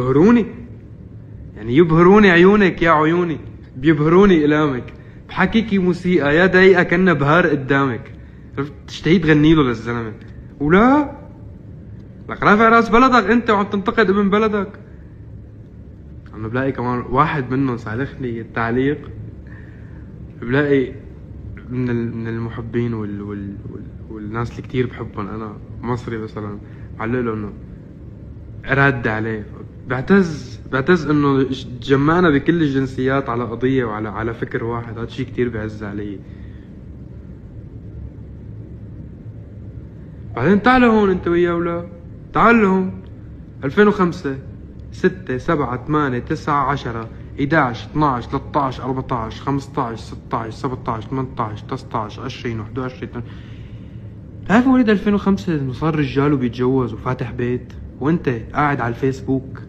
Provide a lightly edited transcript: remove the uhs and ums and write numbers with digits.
يبهروني، يعني يبهروني عيونك يا عيوني، بيبهروني إلامك، بحكيكي موسيقى يا دقيقة كأنها بهار قدامك، عرفت؟ تشتهي تغني له للزلمة ولا لك رافع راس بلدك انت وعم تنتقد ابن بلدك. عم بلاقي كمان واحد منهم سالخني التعليق، بلاقي من المحبين والناس اللي كتير بحبهم انا، مصري مثلا، علق له انه رد عليه. بعتز انه تجمعنا بكل الجنسيات على قضية وعلى فكر واحد، هذا شيء كتير بعز علي. بعدين تعالوا هون انت ويا ولا تعالوا هون 2005 6 7 8 9 10 11 12 13 14 15 16 17 18 19 20 21. بتعرف مواليد 2005 انه صار رجال وبيتجوز وفاتح بيت، وانت قاعد على الفيسبوك